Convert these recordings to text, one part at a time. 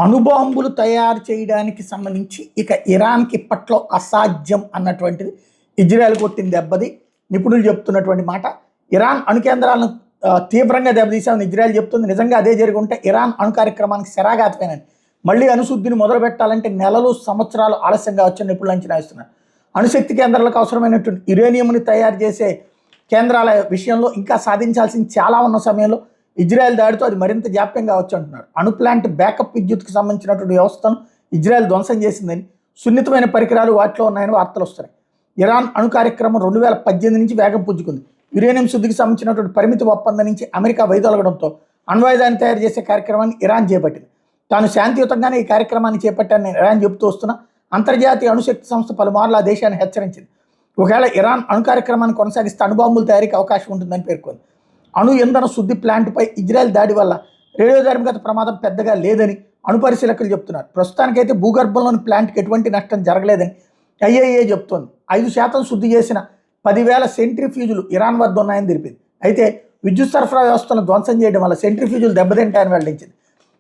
అణుబాంబులు తయారు చేయడానికి సంబంధించి ఇక ఇరాన్కి ఇప్పట్లో అసాధ్యం అన్నటువంటిది ఇజ్రాయెల్ కొట్టిన దెబ్బది నిపుణులు చెప్తున్నటువంటి మాట. ఇరాన్ అణు కేంద్రాలను తీవ్రంగా దెబ్బతీసామని ఇజ్రాయెల్ చెప్తుంది. నిజంగా అదే జరిగి ఉంటే ఇరాన్ అణు కార్యక్రమానికి శరాఘాతమైనది. మళ్ళీ అణుశుద్ధిని మొదలు పెట్టాలంటే నెలలు సంవత్సరాలు ఆలస్యంగా వచ్చని నిపుణులు అంచనా వేస్తున్నారు. అణుశక్తి కేంద్రాలకు అవసరమైనటువంటి యురేనియంని తయారు చేసే కేంద్రాల విషయంలో ఇంకా సాధించాల్సింది చాలా ఉన్న సమయంలో ఇజ్రాయెల్ దాడితో అది మరింత జాప్యం కావచ్చు అంటున్నారు. అణు ప్లాంట్ బ్యాకప్ విద్యుత్కి సంబంధించినటువంటి వ్యవస్థను ఇజ్రాయెల్ ధ్వంసం చేసిందని, సున్నితమైన పరికరాలు వాటిలో ఉన్నాయని వార్తలు వస్తున్నాయి. ఇరాన్ అణు కార్యక్రమం 2018 నుంచి వేగం పుంజుకుంది. యురేనియం శుద్ధికి సంబంధించినటువంటి పరిమితి ఒప్పందం నుంచి అమెరికా వైదొలగడంతో అణ్వాయుధాన్ని తయారు చేసే కార్యక్రమాన్ని ఇరాన్ చేపట్టింది. తాను శాంతియుతంగానే ఈ కార్యక్రమాన్ని చేపట్టానని ఇరాన్ చెబుతూ వస్తున్న అంతర్జాతీయ అణుశక్తి సంస్థ పలుమార్లు ఆ దేశాన్ని హెచ్చరించింది. ఒకవేళ ఇరాన్ అణు కార్యక్రమాన్ని కొనసాగిస్తే అణుబాంబుల తయారీకి అవకాశం ఉంటుందని పేర్కొంది. అణు ఇంధన శుద్ధి ప్లాంట్పై ఇజ్రాయెల్ దాడి వల్ల రేడియోధార్మికత ప్రమాదం పెద్దగా లేదని అణు పరిశీలకులు చెప్తున్నారు. ప్రస్తుతానికైతే భూగర్భంలోని ప్లాంట్కి ఎటువంటి నష్టం జరగలేదని ఐఏఏ చెప్తోంది. 5% శుద్ధి చేసిన 10,000 సెంట్రిఫ్యూజులు ఇరాన్ వద్ద ఉన్నాయని తెలిపింది. అయితే విద్యుత్ సరఫరా వ్యవస్థను ధ్వంసం చేయడం వల్ల సెంట్రిఫ్యూజులు దెబ్బతింటాయని వెల్లడించింది.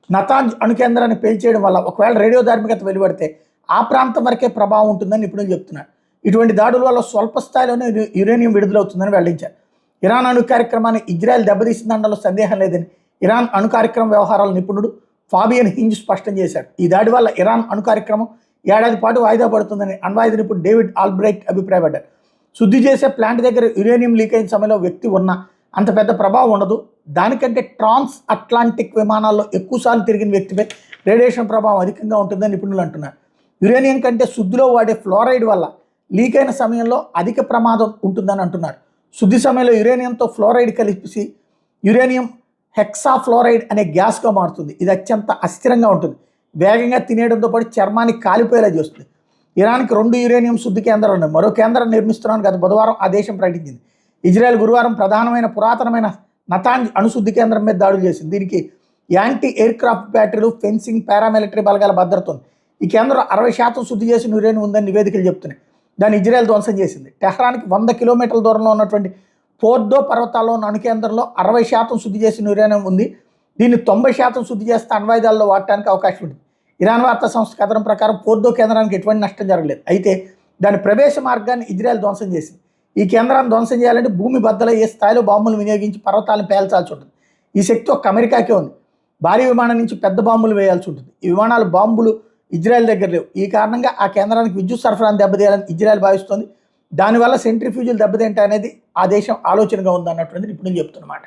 నతాంజ్ అణు కేంద్రాన్ని పేల్చేయడం వల్ల ఒకవేళ రేడియోధార్మికత వెలువడితే ఆ ప్రాంతం వరకే ప్రభావం ఉంటుందని నిపుణులు చెప్తున్నారు. ఇటువంటి దాడుల వల్ల స్వల్ప స్థాయిలోనే యురేనియం విడుదలవుతుందని వెల్లడించారు. ఇరాన్ అణు కార్యక్రమాన్ని ఇజ్రాయెల్ దెబ్బతీసిందనడంలో సందేహం లేదని ఇరాన్ అణు కార్యక్రమ వ్యవహారాల నిపుణుడు ఫాబియన్ హింజ్ స్పష్టం చేశారు. ఈ దాడి వల్ల ఇరాన్ అణు కార్యక్రమం ఏడాది పాటు వాయిదా పడుతుందని అణ్వాయుధ నిపుణుడు డేవిడ్ ఆల్బ్రైట్ అభిప్రాయపడ్డారు. శుద్ధి చేసే ప్లాంట్ దగ్గర యురేనియం లీక్ అయిన సమయంలో వ్యక్తి ఉన్నా అంత పెద్ద ప్రభావం ఉండదు. దానికంటే ట్రాన్స్ అట్లాంటిక్ విమానాల్లో ఎక్కువసార్లు తిరిగిన వ్యక్తిపై రేడియేషన్ ప్రభావం అధికంగా ఉంటుందని నిపుణులు అంటున్నారు. యురేనియం కంటే శుద్ధిలో వాడే ఫ్లోరైడ్ వల్ల లీక్ అయిన సమయంలో అధిక ప్రమాదం ఉంటుందని అంటున్నారు. శుద్ధి సమయంలో యురేనియంతో ఫ్లోరైడ్ కలిసి యురేనియం హెక్సాఫ్లోరైడ్ అనే గ్యాస్గా మారుతుంది. ఇది అత్యంత అస్థిరంగా ఉంటుంది. వేగంగా తినేయడంతో పాటు చర్మాన్ని కాలిపోయేలా చేస్తుంది. ఇరాన్కి 2 యురేనియం శుద్ధి కేంద్రాలు ఉన్నాయి. మరో కేంద్రం నిర్మిస్తున్నాను గత బుధవారం ఆ దేశం ప్రకటించింది. ఇజ్రాయెల్ గురువారం పురాతనమైన నతాంజ్ అణుశుద్ధి కేంద్రం మీద దాడులు చేసింది. దీనికి యాంటీ ఎయిర్ క్రాఫ్ట్ బ్యాటరీలు, ఫెన్సింగ్, పారామిలిటరీ బలగాల భద్రత ఉంది. ఈ కేంద్రం 60% శుద్ధి చేసిన యురేనియం ఉందని నివేదికలు చెప్తున్నాయి. దాన్ని ఇజ్రాయెల్ ధ్వంసం చేసింది. టెహ్రాన్కి 100 కిలోమీటర్ల దూరంలో ఉన్నటువంటి ఫోర్డో పర్వతాల్లో ఉన్న అణు కేంద్రంలో 60% శుద్ధి చేసిన యురేనియం ఉంది. దీన్ని 90% శుద్ధి చేస్తే అణ్వాయుధాల్లో వాడటానికి అవకాశం ఉంది. ఇరాన్ వార్తా సంస్థ కథనం ప్రకారం ఫోర్డో కేంద్రానికి ఎటువంటి నష్టం జరగలేదు. అయితే దాని ప్రవేశ మార్గాన్ని ఇజ్రాయెల్ ధ్వంసం చేసింది. ఈ కేంద్రాన్ని ధ్వంసం చేయాలంటే భూమి బద్దలయ్యే స్థాయిలో బాంబులు వినియోగించి పర్వతాలను పేల్చాల్సి ఉంటుంది. ఈ శక్తి ఒక్క అమెరికాకే ఉంది. భారీ విమానం నుంచి పెద్ద బాంబులు వేయాల్సి ఉంటుంది. ఈ విమానాలు బాంబులు ఇజ్రాయెల్ దగ్గర లేవు. ఈ కారణంగా ఆ కేంద్రానికి విద్యుత్ సరఫరాను దెబ్బతీయాలని ఇజ్రాయెల్ భావిస్తోంది. దానివల్ల సెంట్రిఫ్యూజులు దెబ్బతింటాయి అనేది ఆ దేశం ఆలోచనగా ఉందన్నటువంటిది నిపుణులు చెప్తున్నమాట.